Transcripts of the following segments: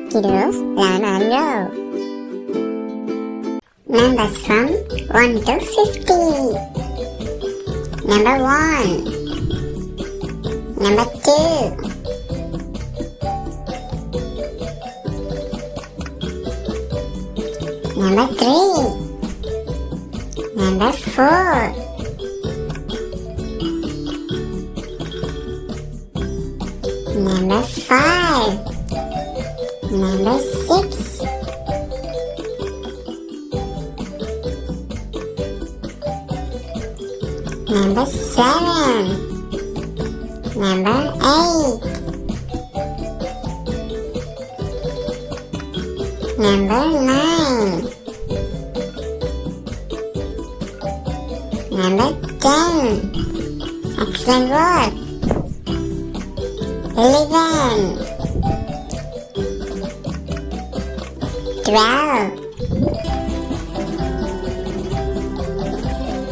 Kiddos, learn and grow. Numbers from 1 to 50. Number 1. Number 2. Number 3. Number 4. Number 5. Number 6. Number 7. Number 8. Number 9. Number 10. Excellent work. 11. 12.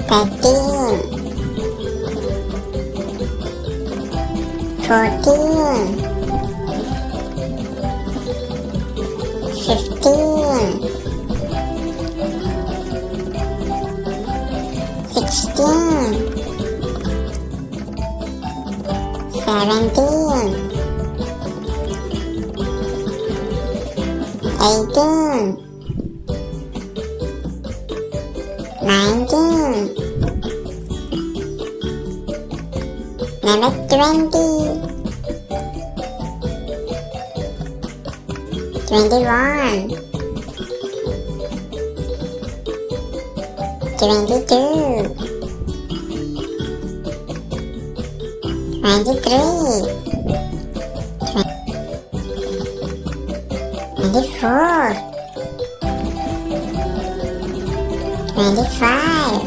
13. 14. 15. 16. 17. 18. 19. Number 20. 21. 22. 23. 24. 25.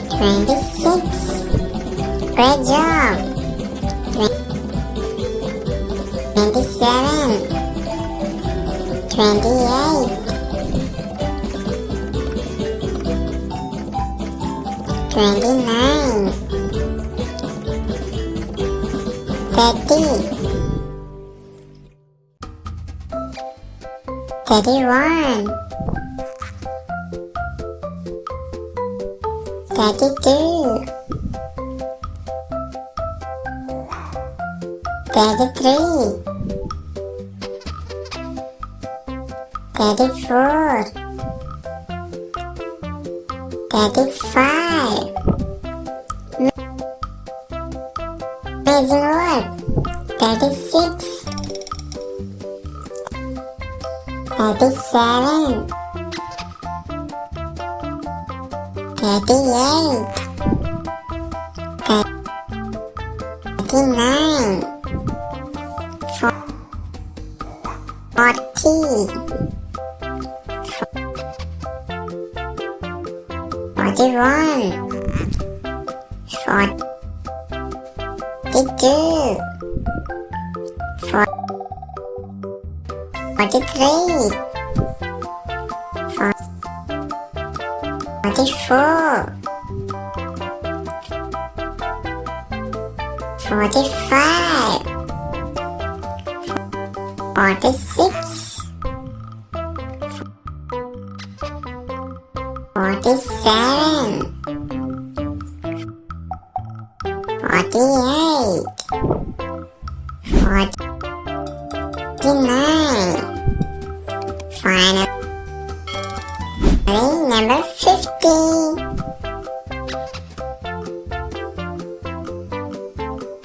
26. Great job. 27. 28. 29. 30. 31. 32. 33. 34. 35. Amazing work. 36. 37. 38. 39. 40. 41. 42. 43. 44. 45. 46. 47. 48. 49. Finally, number 50.